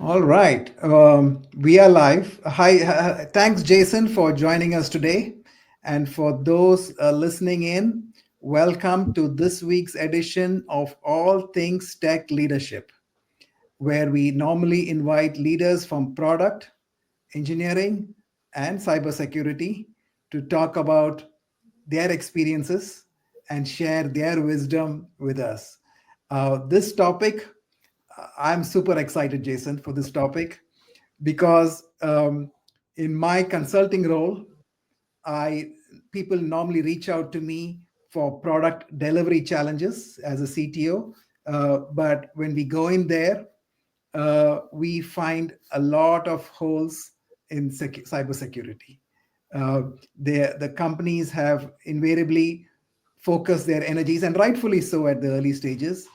All right. We are live. Hi. Thanks, Jason, for joining us today. And for those listening in, welcome to this week's edition of All Things Tech Leadership, where we normally invite leaders from product, engineering, and cybersecurity to talk about their experiences and share their wisdom with us. This topic, I'm super excited, Jason, for this topic because in my consulting role, I people normally reach out to me for product delivery challenges as a CTO. But when we go in there, we find a lot of holes in cybersecurity. The companies have invariably focused their energies, and rightfully so, at the early stages,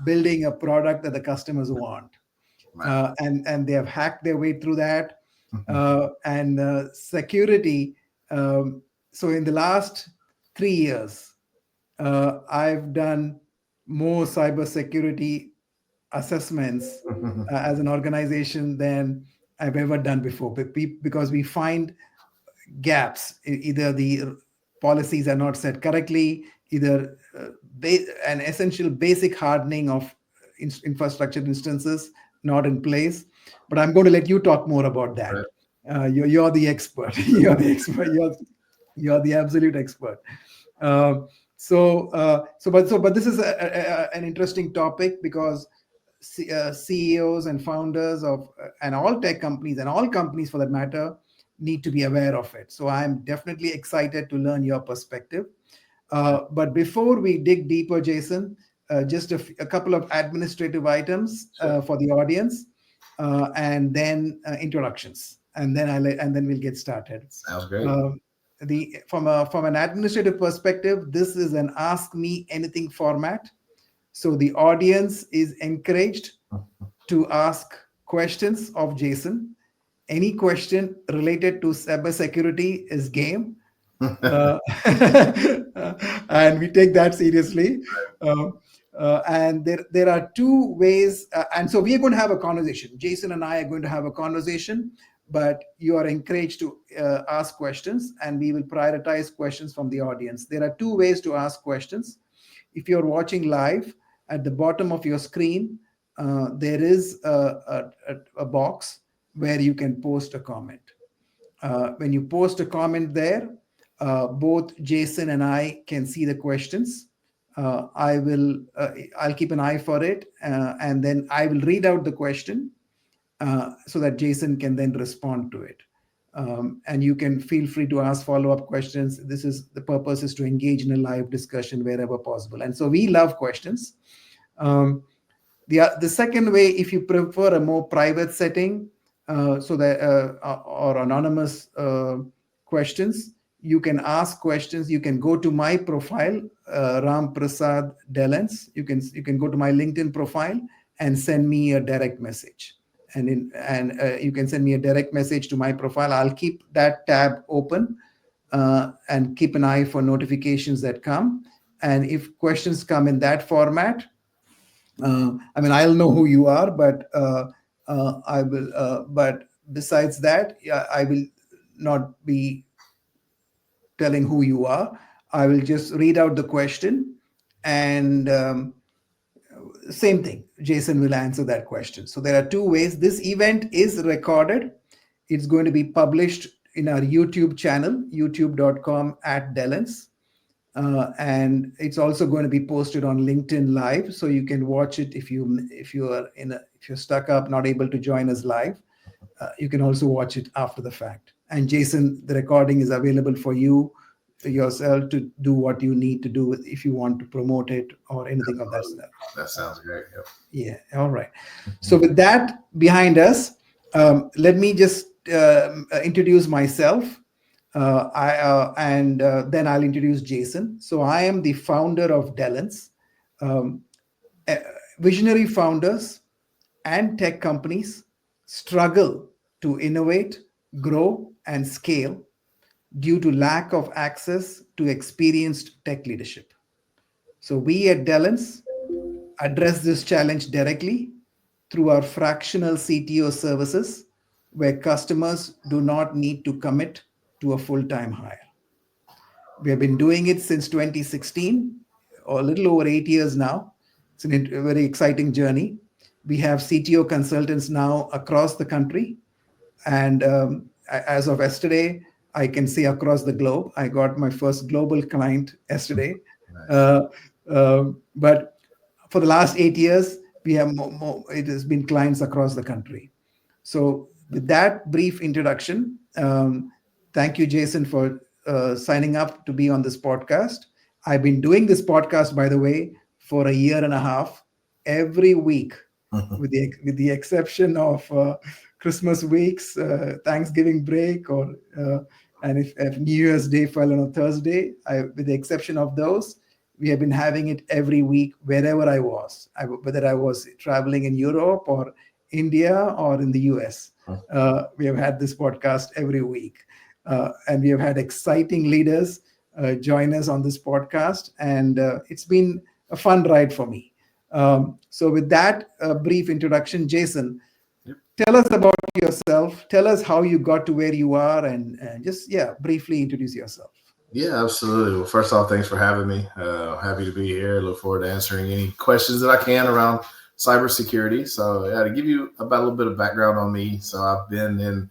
building a product that the customers want, Right. and they have hacked their way through that. And security. So in the last 3 years, I've done more cybersecurity assessments as an organization than I've ever done before, because we find gaps. Either the policies are not set correctly, either an essential basic hardening of infrastructure instances not in place. But I'm going to let you talk more about that. Right. You're the expert. You're the expert. You're the absolute expert. Uh, but this is an interesting topic because CEOs and founders of and all tech companies and all companies for that matter need to be aware of it. So I'm definitely excited to learn your perspective. But before we dig deeper, Jason, just a couple of administrative items Sure. for the audience, and then introductions, and then and then we'll get started. Sounds great. Um, the from an administrative perspective, this is an Ask Me Anything format. So the audience is encouraged to ask questions of Jason. Any question related to cybersecurity is game, uh, and we take that seriously. Uh, and there are two ways, and so we are going to have a conversation. Jason and I are going to have a conversation, but you are encouraged to ask questions, and we will prioritize questions from the audience. There are two ways to ask questions. If you're watching live, at the bottom of your screen, there is a box where you can post a comment. When you post a comment there, both Jason and I can see the questions. I'll keep an eye for it, and then I will read out the question so that Jason can then respond to it. And you can feel free to ask follow-up questions. The purpose is to engage in a live discussion wherever possible. And so we love questions. Um, the second way, if you prefer a more private setting, so that or anonymous questions, you can ask questions. You can go to my profile, Ram Prasad Delens. You can go to my LinkedIn profile and send me a direct message. And you can send me a direct message to my profile. I'll keep that tab open and keep an eye for notifications that come. And if questions come in that format, I mean, I'll know who you are, but I will. But besides that, yeah, I will not be telling who you are. I will just read out the question, and same thing. Jason will answer that question. So there are two ways. This event is recorded. It's going to be published in our YouTube channel, youtube.com/Delens. And it's also going to be posted on LinkedIn Live, so you can watch it if you're stuck up, not able to join us live. You can also watch it after the fact. And Jason, the recording is available for you yourself to do what you need to do if you want to promote it or anything of that Absolutely. stuff. That sounds great. Yep. Yeah. All right. So with that behind us, let me just introduce myself. And then I'll introduce Jason. So I am the founder of Delens. Um, uh, Visionary founders and tech companies struggle to innovate, grow, and scale due to lack of access to experienced tech leadership. So we at Delens address this challenge directly through our fractional CTO services, where customers do not need to commit to a full-time hire. We have been doing it since 2016, or a little over 8 years now. It's a very exciting journey. We have CTO consultants now across the country. And as of yesterday, I can say across the globe, I got my first global client yesterday. Nice. Uh, but for the last 8 years, we have it has been clients across the country. So, with that brief introduction, thank you, Jason, for signing up to be on this podcast. I've been doing this podcast, by the way, for a year and a half, every week, with the exception of Christmas weeks, Thanksgiving break, or and if New Year's Day fell on a Thursday, with the exception of those, we have been having it every week wherever I was, whether I was traveling in Europe or India or in the US. We have had this podcast every week. And we have had exciting leaders join us on this podcast. And it's been a fun ride for me. So, with that brief introduction, Jason, Yep. tell us about yourself. Tell us how you got to where you are, and just, yeah, briefly introduce yourself. Yeah, absolutely. Well, first off, thanks for having me. Happy to be here. Look forward to answering any questions that I can around cybersecurity. So, yeah, to give you about a little bit of background on me. So, I've been in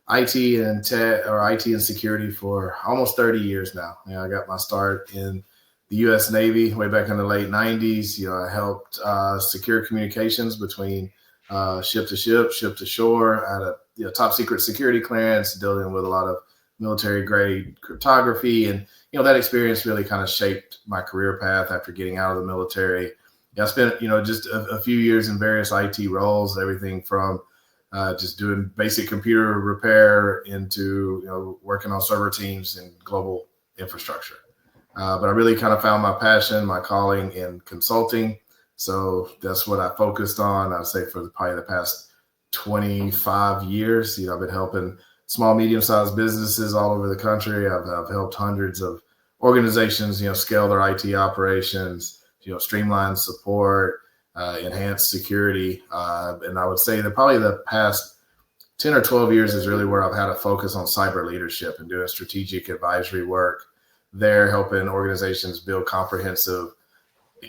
IT and tech, or IT and security, for almost 30 years now. I got my start in the U.S. Navy way back in the late 90s. I helped secure communications between ship to ship, ship to shore. I had a top secret security clearance, dealing with a lot of military grade cryptography, and that experience really kind of shaped my career path after getting out of the military. I spent just a few years in various IT roles, everything from just doing basic computer repair into working on server teams and global infrastructure. But I really kind of found my passion, my calling in consulting. So that's what I focused on, I'd say, for probably the past 25 years. I've been helping small, medium-sized businesses all over the country. I've helped hundreds of organizations, scale their IT operations, streamline support, enhance security. And I would say that probably the past 10 or 12 years is really where I've had a focus on cyber leadership and doing strategic advisory work there, helping organizations build comprehensive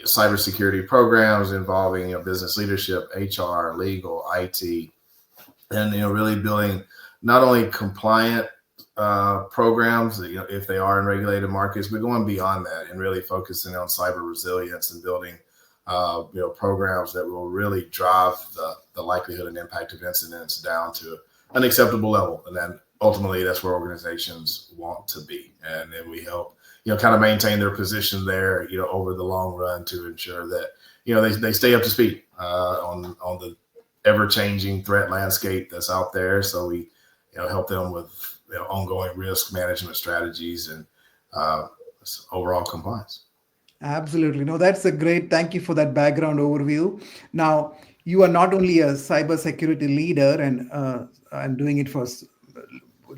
cybersecurity programs involving business leadership, HR, legal, IT, and really building not only compliant programs, if they are in regulated markets, but going beyond that and really focusing on cyber resilience and building programs that will really drive the likelihood and impact of incidents down to an acceptable level. And then ultimately that's where organizations want to be. And then we help, kind of maintain their position there, over the long run, to ensure that, they stay up to speed on the ever-changing threat landscape that's out there. So we, help them with ongoing risk management strategies and overall compliance. Absolutely. No, that's a great. Thank you for that background overview. Now, you are not only a cybersecurity leader and doing it for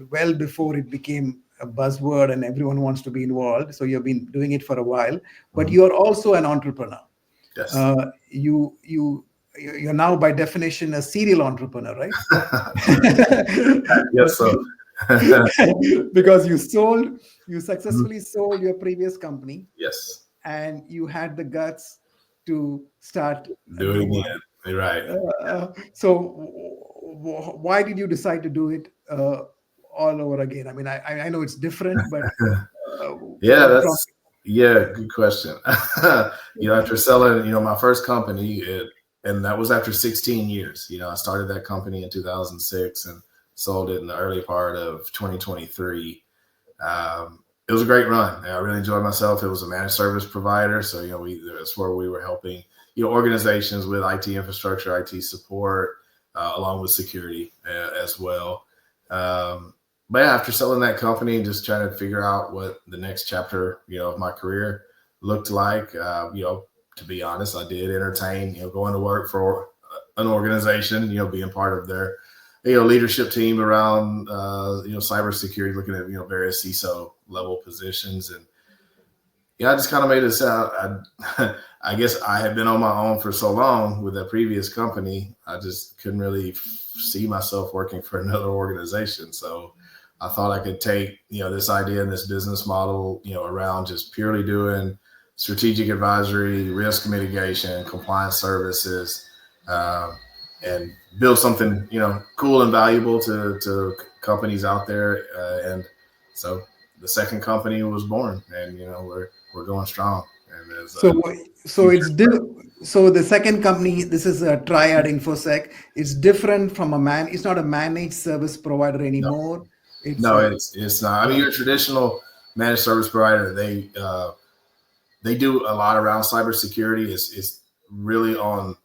well before it became a buzzword and everyone wants to be involved. So you've been doing it for a while, but you are also an entrepreneur. Yes. You're now by definition a serial entrepreneur, right? Yes. So Because you successfully sold your previous company, yes, and you had the guts to start a do it new again. one. You're right. So why did you decide to do it all over again? I mean, I know it's different, but Yeah, what prompted? good question. After selling, my first company, and that was after 16 years. I started that company in 2006 and sold it in the early part of 2023. It was a great run. I really enjoyed myself. It was a managed service provider, so that's where we were helping organizations with IT infrastructure, IT support, along with security as well. But yeah, after selling that company and just trying to figure out what the next chapter of my career looked like, to be honest, I did entertain going to work for an organization, being part of their leadership team around cybersecurity, looking at various CISO level positions. And Yeah, I just kind of made it sound. I guess I had been on my own for so long with that previous company. I just couldn't really see myself working for another organization. So I thought I could take, this idea and this business model, around just purely doing strategic advisory, risk mitigation, compliance services, um, and build something, cool and valuable to companies out there. And so the second company was born, and we're going strong, and there's So a so future. it's so the second company, this is a Triad Infosec. It's different from a man. It's not a managed service provider No, anymore. It's no, a it's not. I mean, right. your traditional managed service provider, they do a lot around cybersecurity. It's really on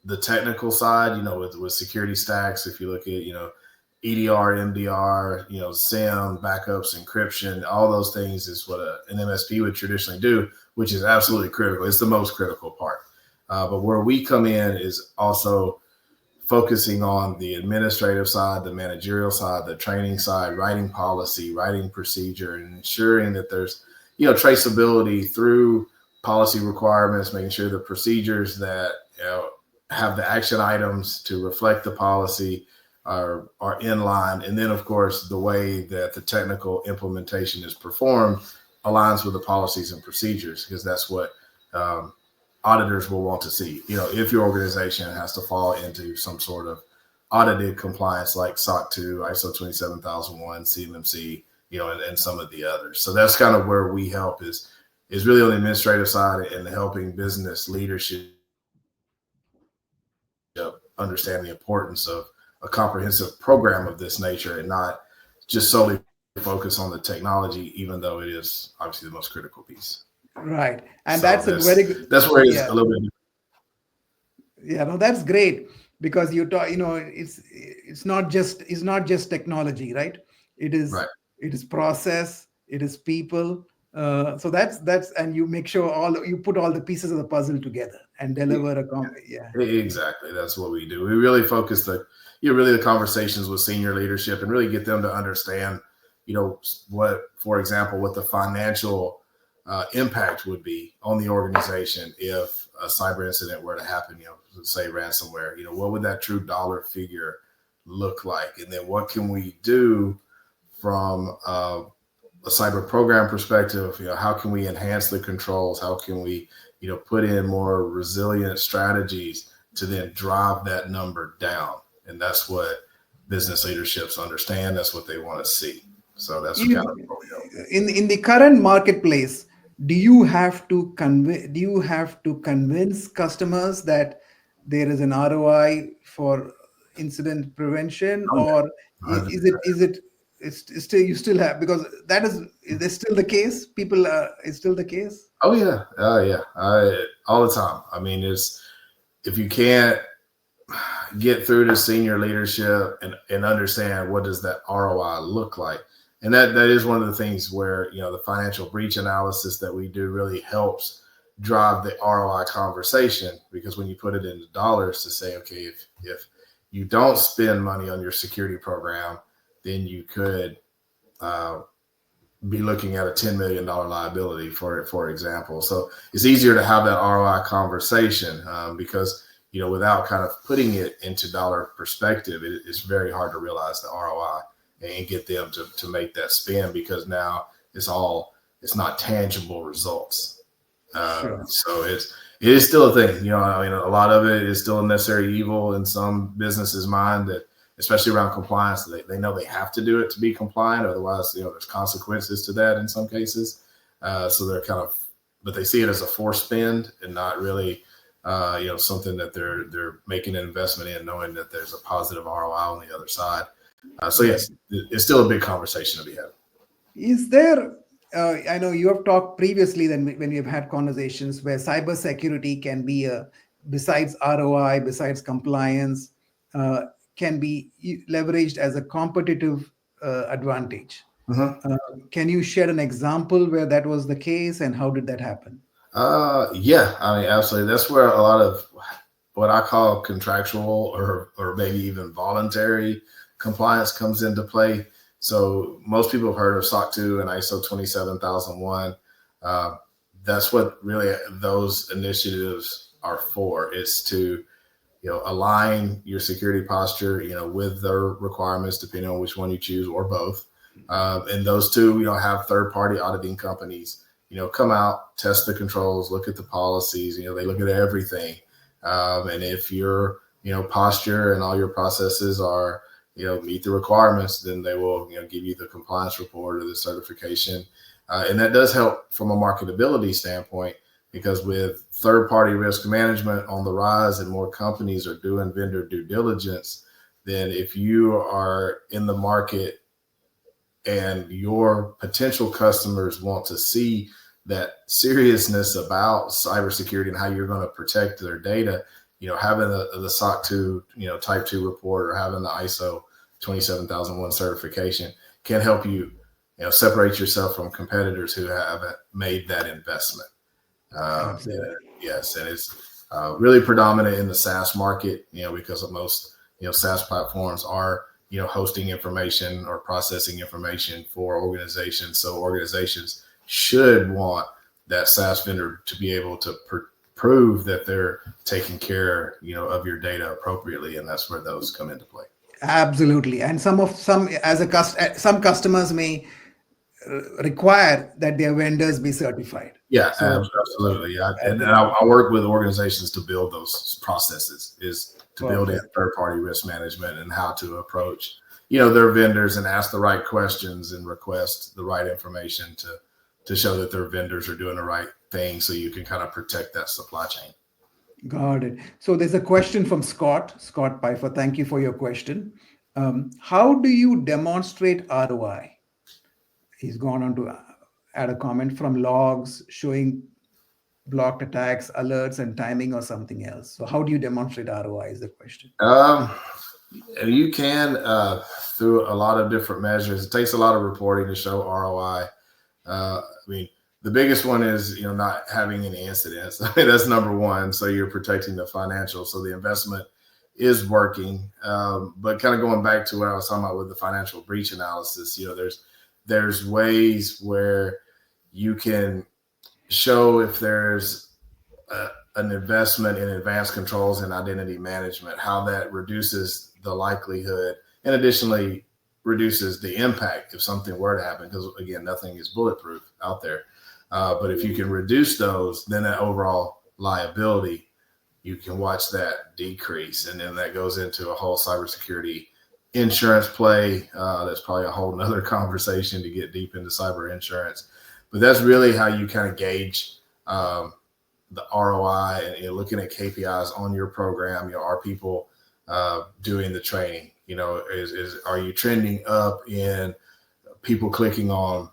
the technical side, with security stacks. If you look at, EDR, MDR, SIM, backups, encryption, all those things is what an MSP would traditionally do, which is absolutely critical. It's the most critical part. But where we come in is also focusing on the administrative side, the managerial side, the training side, writing policy, writing procedure, and ensuring that there's, traceability through policy requirements, making sure the procedures that, have the action items to reflect the policy are in line. And then, of course, the way that the technical implementation is performed aligns with the policies and procedures, because that's what auditors will want to see. If your organization has to fall into some sort of audited compliance like SOC 2, ISO 27001, CMMC, and some of the others. So that's kind of where we help is really on the administrative side and helping business leadership understand the importance of a comprehensive program of this nature and not just solely focus on the technology, even though it is obviously the most critical piece. Right. And So that's a very good, that's where it's yeah. a little bit. Yeah, no, that's great because you talk, it's not just technology, right? It is Right. it is process, it is people. So that's and you make sure you put all the pieces of the puzzle together and deliver yeah. Exactly. That's what we do. We really focus really the conversations with senior leadership and really get them to understand, for example, what the financial impact would be on the organization if a cyber incident were to happen, say ransomware, what would that true dollar figure look like? And then what can we do from a cyber program perspective? How can we enhance the controls? How can we, put in more resilient strategies to then drive that number down? And that's what business leaderships understand. That's what they want to see. So that's kind of In what we do. in the current marketplace, do you have to convince customers that there is an ROI for incident prevention, Oh or yeah, 100%. it's still you still have, because that is this still the case? People is still the case? Oh yeah, yeah. All the time. I mean, if you can't get through to senior leadership and understand what does that ROI look like. And that is one of the things where, the financial breach analysis that we do really helps drive the ROI conversation, because when you put it into dollars to say, okay, if you don't spend money on your security program, then you could be looking at a $10 million liability for example. So it's easier to have that ROI conversation because, without kind of putting it into dollar perspective, it's very hard to realize the ROI and get them to make that spend, because now it's not tangible results. Sure. So it is still a thing. I mean, a lot of it is still a necessary evil in some businesses' mind, that especially around compliance, they know they have to do it to be compliant. Otherwise, there's consequences to that in some cases. So they're but they see it as a forced spend and not really, something that they're making an investment in, knowing that there's a positive ROI on the other side. So Right. yes, it's still a big conversation to be had. Is there, I know you have talked previously then when we have had conversations where cybersecurity can be besides ROI, besides compliance, uh, can be leveraged as a competitive advantage. Mhm. Uh, can you share an example where that was the case and how did that happen? Yeah, I mean, absolutely. That's where a lot of what I call contractual or maybe even voluntary compliance comes into play. So most people have heard of SOC 2 and ISO 27001. that's what really those initiatives are for, is to, align your security posture, with their requirements, depending on which one you choose or both. And those two, have third party auditing companies, come out, test the controls, look at the policies, they look at everything. And if your, posture and all your processes are, meet the requirements, then they will, give you the compliance report or the certification. And that does help from a marketability standpoint, because with third-party risk management on the rise and more companies are doing vendor due diligence, then if you are in the market and your potential customers want to see that seriousness about cybersecurity and how you're going to protect their data, having the SOC 2, type 2 report, or having the ISO 27001 certification can help you, separate yourself from competitors who haven't made that investment. Absolutely. Yes, and it's really predominant in the SaaS market, because of most, SaaS platforms are, hosting information or processing information for organizations. So organizations should want that SaaS vendor to be able to prove that they're taking care, of your data appropriately, and that's where those come into play. Absolutely. And some customers may require that their vendors be certified. Yeah, So absolutely. Yeah, as and a, I work with organizations to build those processes, is to build in perfect. third-party risk management and how to approach, their vendors and ask the right questions and request the right information to show that their vendors are doing the right thing, so you can kind of protect that supply chain. Got it. So there's a question from Scott Pfeiffer. Thank you for your question. How do you demonstrate ROI? He's gone on to add a comment from logs showing blocked attacks, alerts, and timing, or something else. So how do you demonstrate ROI is the question. Um, you can through a lot of different measures. It takes a lot of reporting to show ROI. I mean, the biggest one is, not having any incidents. I mean, that's number one. So you're protecting the financial. So the investment is working. But kind of going back to what I was talking about with the financial breach analysis, there's ways where you can show if there's an investment in advanced controls and identity management, how that reduces the likelihood and additionally reduces the impact if something were to happen. Because again, nothing is bulletproof out there. But if you can reduce those, then that overall liability, you can watch that decrease. And then that goes into a whole cybersecurity insurance play. That's probably a whole nother conversation to get deep into cyber insurance. But that's really how you kind of gauge the ROI, and looking at KPIs on your program. Are people doing the training? Are you trending up in people clicking on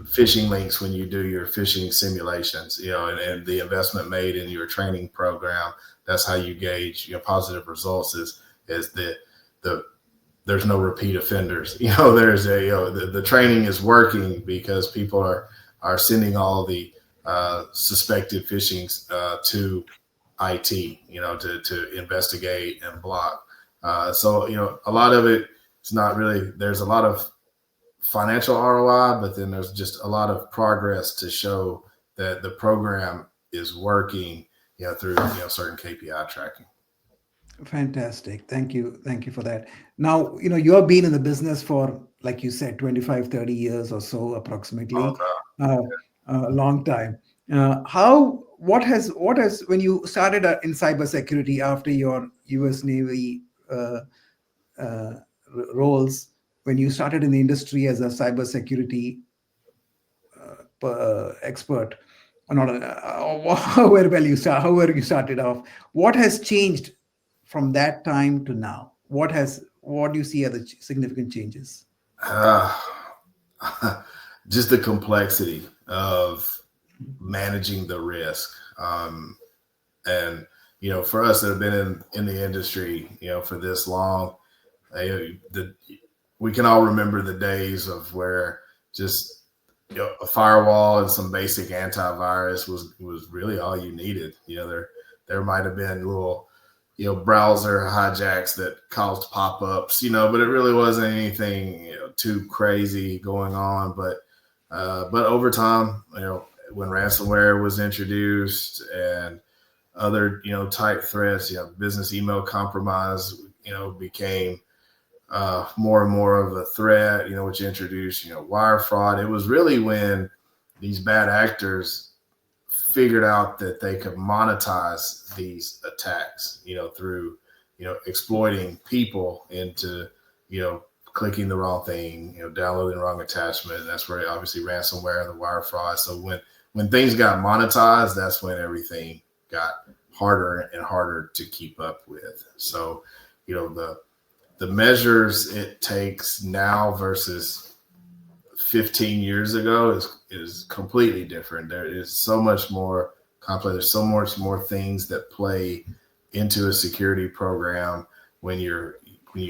phishing links when you do your phishing simulations? And the investment made in your training program. That's how you gauge positive results. Is the there's no repeat offenders. There's the training is working because people are sending all the suspected phishings to IT, to investigate and block. So a lot of it is not really. There's a lot of financial ROI, but then there's just a lot of progress to show that the program is working, through certain KPI tracking. Fantastic. Thank you. Thank you for that. Now, you have been in the business for, like you said, 25, 30 years or so, All approximately, a long time. When you started in cybersecurity after your US Navy uh, roles, when you started in the industry as a cybersecurity expert, or not, however you started off, what has changed from that time to now? What do you see are the significant changes? Uh, just the complexity of managing the risk. And for us that have been in the industry, for this long, we can all remember the days of where just a firewall and some basic antivirus was really all you needed. There might have been little browser hijacks that caused pop-ups, but it really wasn't anything too crazy going on. But over time, when ransomware was introduced and other, type threats, business email compromise, became more and more of a threat, which introduced, wire fraud. It was really when these bad actors figured out that they could monetize these attacks, through, exploiting people into, clicking the wrong thing, downloading the wrong attachment. And that's where obviously ransomware and the wire fraud. So when things got monetized, that's when everything got harder and harder to keep up with. So, the measures it takes now versus 15 years ago is completely different. There is so much more complex. There's so much more things that play into a security program when you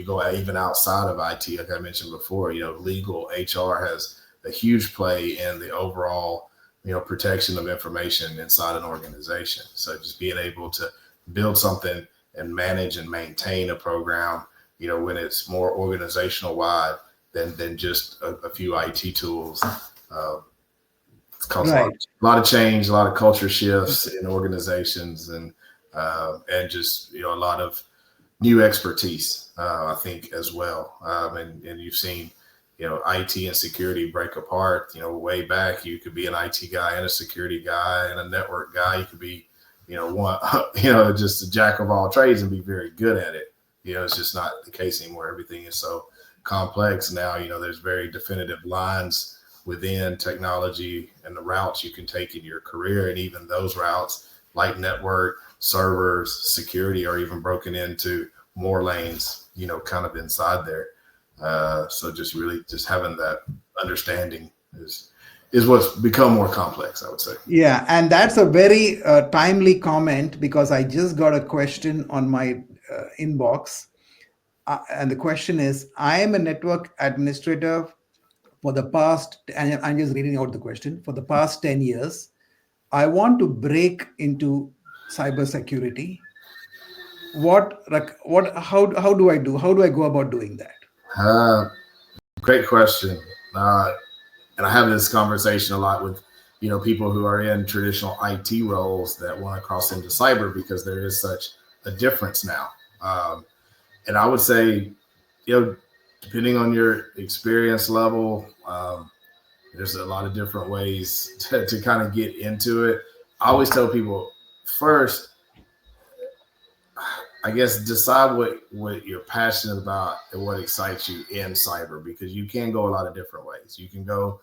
go even outside of IT. Like I mentioned before, legal, HR has a huge play in the overall, protection of information inside an organization. So just being able to build something and manage and maintain a program, when it's more organizational wide than just a few IT tools. It's caused Right. a lot of change, a lot of culture shifts in organizations, and just a lot of new expertise, I think, as well. And you've seen, IT and security break apart. Way back, you could be an IT guy and a security guy and a network guy. You could be, one, just a jack of all trades and be very good at it. It's just not the case anymore. Everything is so complex now. There's very definitive lines within technology and the routes you can take in your career, and even those routes, like network, servers, security, are even broken into more lanes, kind of inside there. So just really just having that understanding is what's become more complex, I would say. Yeah, and that's a very timely comment, because I just got a question on my inbox. And the question is, I am a network administrator for the past, and I'm just reading out the question, for the past 10 years. I want to break into cybersecurity. How do I do? How do I go about doing that? Uh, Great question. And I have this conversation a lot with, people who are in traditional IT roles that want to cross into cyber, because there is such a difference now. And I would say, depending on your experience level, there's a lot of different ways to kind of get into it. I always tell people, first, I guess, decide what you're passionate about and what excites you in cyber, because you can go a lot of different ways. You can go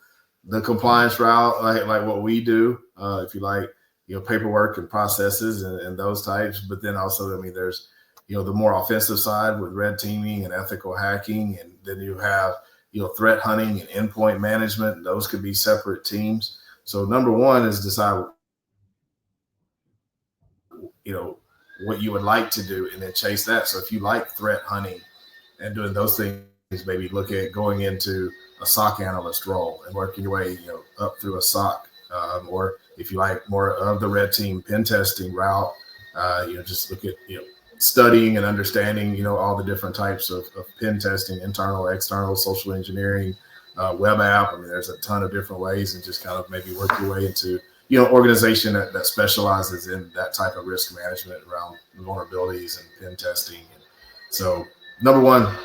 the compliance route, like what we do, if you like, paperwork and processes and those types. But then also, there's, the more offensive side with red teaming and ethical hacking. And then you have, threat hunting and endpoint management. Those could be separate teams. So number one is decide, what you would like to do, and then chase that. So if you like threat hunting and doing those things, maybe look at going into a SOC analyst role and working your way, up through a SOC. Or if you like more of the red team pen testing route, just look at, studying and understanding, all the different types of pen testing, internal, external, social engineering, web app. There's a ton of different ways, and just kind of maybe work your way into, organization that specializes in that type of risk management around vulnerabilities and pen testing. And so number one,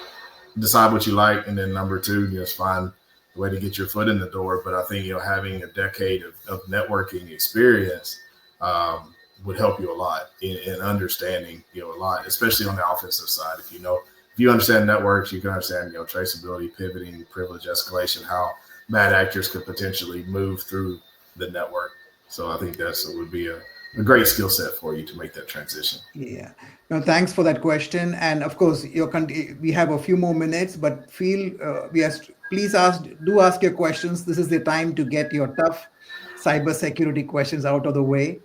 decide what you like. And then number two, just find a way to get your foot in the door. But I think, having a decade of networking experience would help you a lot in understanding, a lot, especially on the offensive side. If you understand networks, you can understand, traceability, pivoting, privilege escalation, how bad actors could potentially move through the network. So I think would be a great skill set for you to make that transition. Yeah. No, thanks for that question. And of course, we have a few more minutes, but please ask your questions. This is the time to get your tough cybersecurity questions out of the way.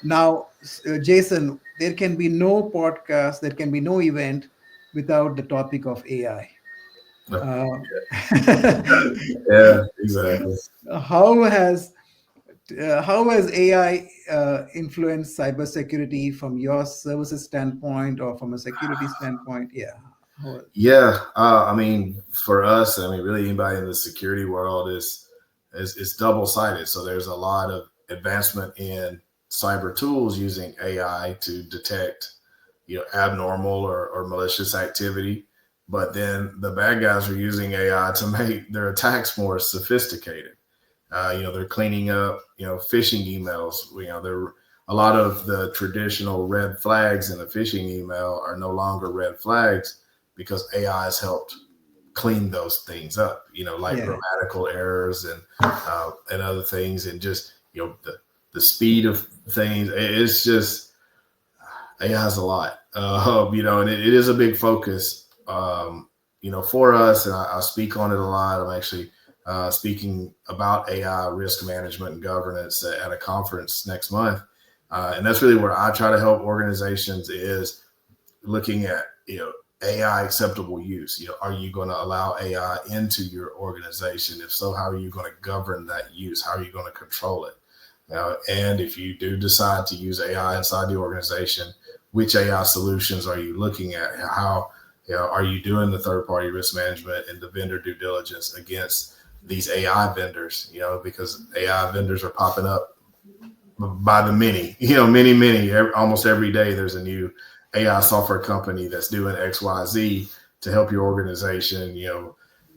Now, Jason, there can be no podcast, there can be no event without the topic of AI. Yeah, exactly. How has AI influenced cybersecurity from your services standpoint or from a security standpoint? Yeah. Yeah. For us, really anybody in the security world is double sided. So there's a lot of advancement in cyber tools using AI to detect, abnormal or malicious activity. But then the bad guys are using AI to make their attacks more sophisticated. They're cleaning up, phishing emails. They're a lot of the traditional red flags in a phishing email are no longer red flags because AI has helped clean those things up, like Yeah. grammatical errors and other things, and just the speed of things. It's just AI has a lot, and it is a big focus, for us. And I speak on it a lot. I'm actually speaking about AI risk management and governance at a conference next month, and that's really where I try to help organizations is looking at AI acceptable use. Are you going to allow AI into your organization? If so, how are you going to govern that use? How are you going to control it? And if you do decide to use AI inside the organization, which AI solutions are you looking at? How are you doing the third party risk management and the vendor due diligence against these AI vendors? Because AI vendors are popping up by the many, many, almost every day there's a new AI software company that's doing XYZ to help your organization,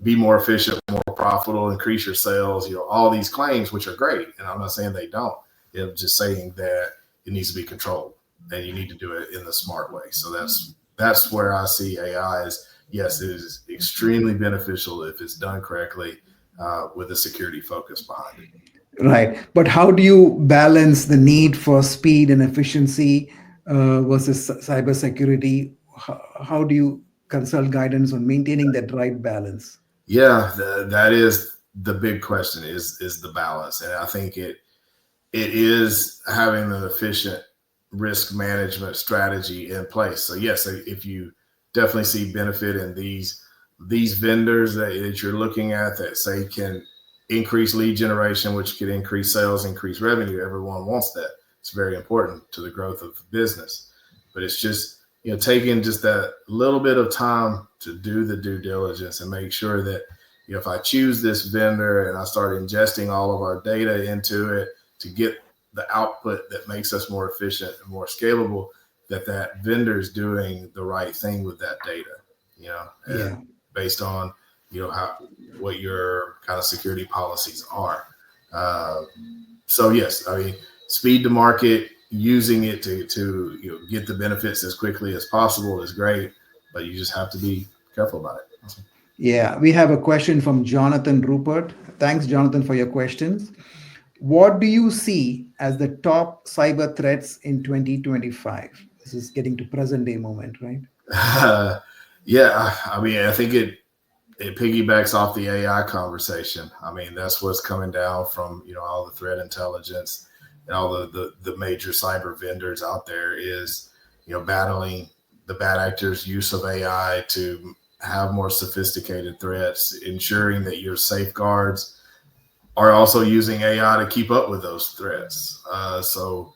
be more efficient, more profitable, increase your sales, all these claims, which are great. And I'm not saying they don't. I'm just saying that it needs to be controlled and you need to do it in the smart way. So that's where I see AI as, yes, it is extremely beneficial if it's done correctly with a security focus behind it. Right. But how do you balance the need for speed and efficiency versus cybersecurity? How do you consult guidance on maintaining that right balance? Yeah, that is the big question is the balance. And I think it is having an efficient risk management strategy in place. So yes, if you definitely see benefit in these vendors that you're looking at that say can increase lead generation, which could increase sales, increase revenue. Everyone wants that. It's very important to the growth of the business. But it's just, taking just that little bit of time to do the due diligence and make sure that, if I choose this vendor and I start ingesting all of our data into it to get the output that makes us more efficient and more scalable, that vendor is doing the right thing with that data, and Yeah. based on, what your kind of security policies are. Uh, so yes, I mean, speed to market, using it to get the benefits as quickly as possible is great, but you just have to be careful about it. Yeah. We have a question from Jonathan Rupert. Thanks, Jonathan, for your questions. What do you see as the top cyber threats in 2025? This is getting to present day moment, right? Yeah, I mean, I think it piggybacks off the AI conversation. I mean, that's what's coming down from all the threat intelligence and all the major cyber vendors out there is battling the bad actors' use of AI to have more sophisticated threats, ensuring that your safeguards are also using AI to keep up with those threats. So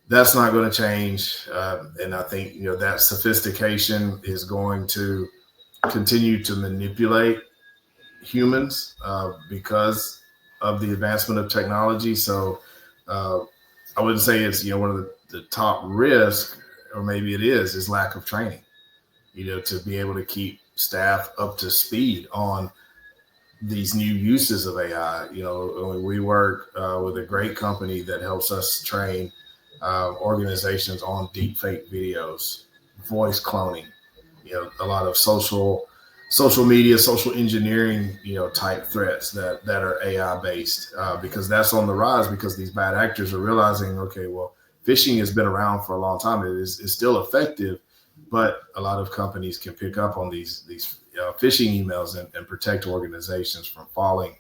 that's not going to change, and I think that sophistication is going to continue to manipulate humans because of the advancement of technology. So uh, I wouldn't say it's one of the top risk, or maybe it is lack of training. To be able to keep staff up to speed on these new uses of AI. We work with a great company that helps us train organizations on deep fake videos, voice cloning, a lot of social media, social engineering, type threats that are AI based, because that's on the rise because these bad actors are realizing, okay, well, phishing has been around for a long time. It's still effective, but a lot of companies can pick up on these phishing emails and protect organizations from falling,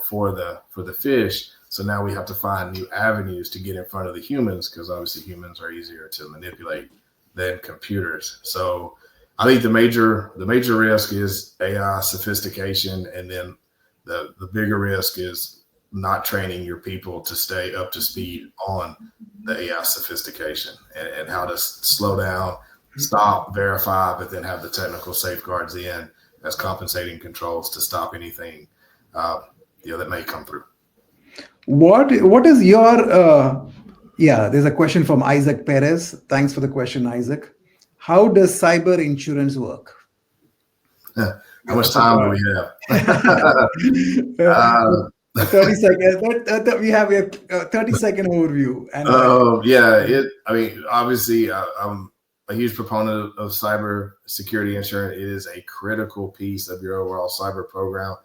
for the fish. So now we have to find new avenues to get in front of the humans because obviously humans are easier to manipulate than computers. So I think the major risk is AI sophistication, and then the bigger risk is not training your people to stay up to speed on the AI sophistication and how to slow down, stop, verify, but then have the technical safeguards in as compensating controls to stop anything that may come through. What is your yeah, there's a question from Isaac Perez. Thanks for the question, Isaac. How does cyber insurance work? How Yeah, much so time do we have? uh, 30 seconds. We have a 30-second overview. And yeah, I mean, obviously, I'm a huge proponent of cyber security insurance. It is a critical piece of your overall cyber program.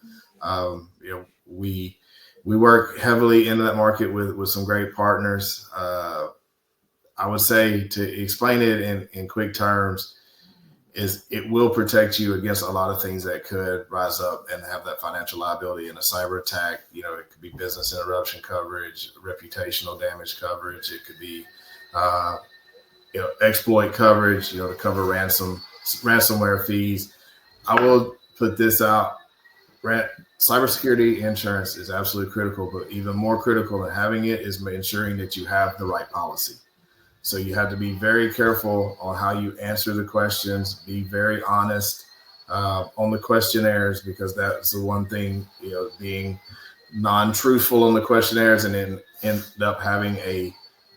We work heavily into that market with some great partners. I would say, to explain it in quick terms, is it will protect you against a lot of things that could rise up and have that financial liability in a cyber attack. It could be business interruption coverage, reputational damage coverage. It could be, exploit coverage, to cover ransomware fees. I will put this out. Cybersecurity insurance is absolutely critical, but even more critical than having it is ensuring that you have the right policy. So you have to be very careful on how you answer the questions, be very honest on the questionnaires, because that's the one thing, being non-truthful on the questionnaires and then end up having a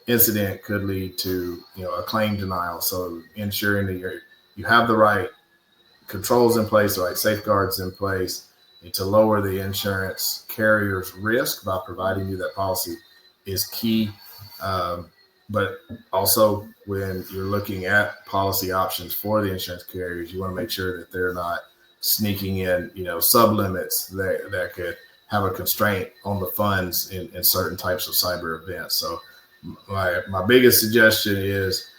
incident could lead to, a claim denial. So ensuring that you have the right controls in place, the right safeguards in place, and to lower the insurance carrier's risk by providing you that policy is key. But also, when you're looking at policy options for the insurance carriers, you want to make sure that they're not sneaking in, sublimits that could have a constraint on the funds in certain types of cyber events. So my biggest suggestion is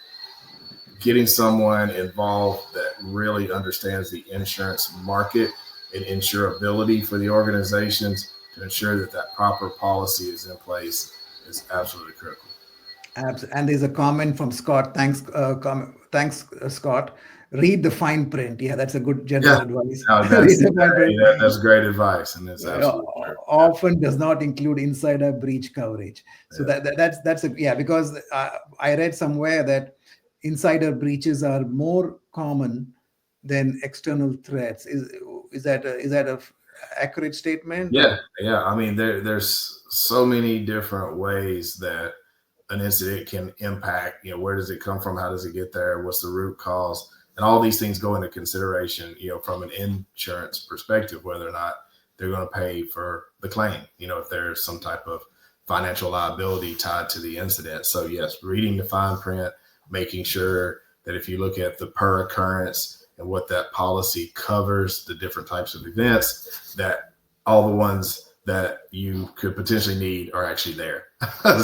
getting someone involved that really understands the insurance market and insurability for the organizations to ensure that proper policy is in place is absolutely critical. And there's a comment from Scott. Thanks, Scott. Read the fine print. Yeah, that's a good general Yeah, advice. no, Read the fine print. that's great advice, and it's absolutely true. Often does not include insider breach coverage. So Yeah. that's a, yeah, because I read somewhere that insider breaches are more common than external threats. Is that a accurate statement? Yeah, Or yeah. I mean, there's so many different ways that an incident can impact. Where does it come from? How does it get there? What's the root cause? And all these things go into consideration. From an insurance perspective, whether or not they're going to pay for the claim. If there's some type of financial liability tied to the incident. So yes, reading the fine print, making sure that if you look at the per occurrence and what that policy covers, the different types of events, that all the ones that you could potentially need are actually there.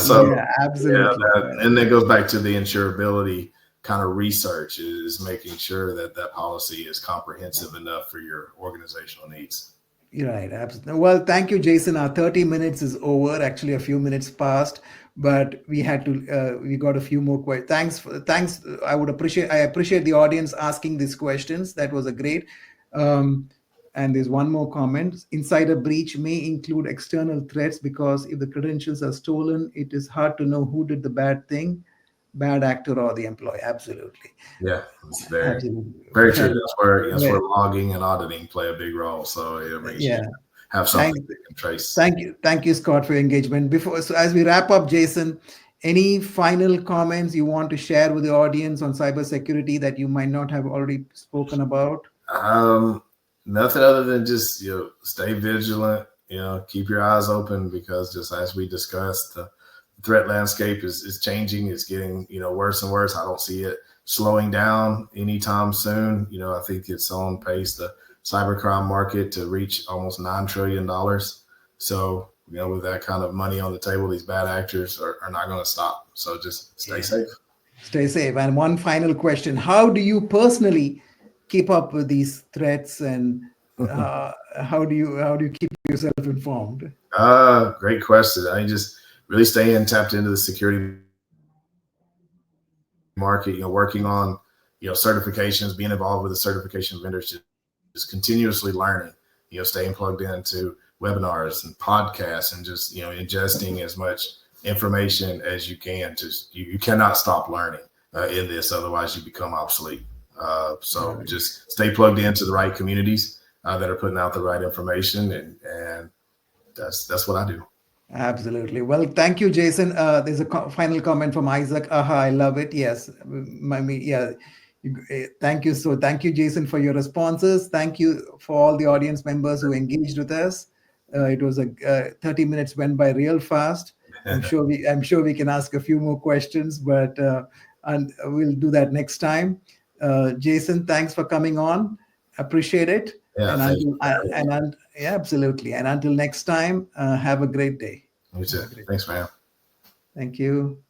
So yeah, absolutely. and that goes back to the insurability kind of research, is making sure that policy is comprehensive enough for your organizational needs. You're right. Absolutely. Well, thank you, Jason. Our 30 minutes is over. Actually, a few minutes passed, but we got a few more questions. Thanks. I appreciate the audience asking these questions. That was a great. And there's one more comment. Insider breach may include external threats because if the credentials are stolen, it is hard to know who did the bad thing, bad actor or the employee. Absolutely. Yeah, it's very, Absolutely. very true. Fan- That's where logging and auditing play a big role. So it makes Yeah. you have Thank, something that can trace. thank you, Scott, for your engagement. So as we wrap up, Jason, any final comments you want to share with the audience on cybersecurity that you might not have already spoken about? Nothing other than just stay vigilant. Keep your eyes open, because just as we discussed, the threat landscape is changing. It's getting worse and worse. I don't see it slowing down anytime soon. I think it's on pace, the cybercrime market, to reach almost $9 trillion. So with that kind of money on the table, these bad actors are not going to stop. So just stay safe. Stay safe. And one final question: how do you personally keep up with these threats, and how do you keep yourself informed? Great question. I just really staying tapped into the security market, working on, certifications, being involved with the certification vendors, just continuously learning, staying plugged into webinars and podcasts, and just, ingesting as much information as you can. Just, you cannot stop learning in this, otherwise you become obsolete. So just stay plugged into the right communities that are putting out the right information, and that's what I do. Absolutely. Well, thank you, Jason. There's a final comment from Isaac. Aha, I love it. Yes. Yeah. Thank you. So, thank you, Jason, for your responses. Thank you for all the audience members who engaged with us. It was 30 minutes went by real fast. I'm sure we can ask a few more questions, but and we'll do that next time. Jason, thanks for coming on. Appreciate it. Yeah, And thank you until for having me. yeah, absolutely. And until next time, have a great day. You too. Have a great day. Thanks, man. Thank you.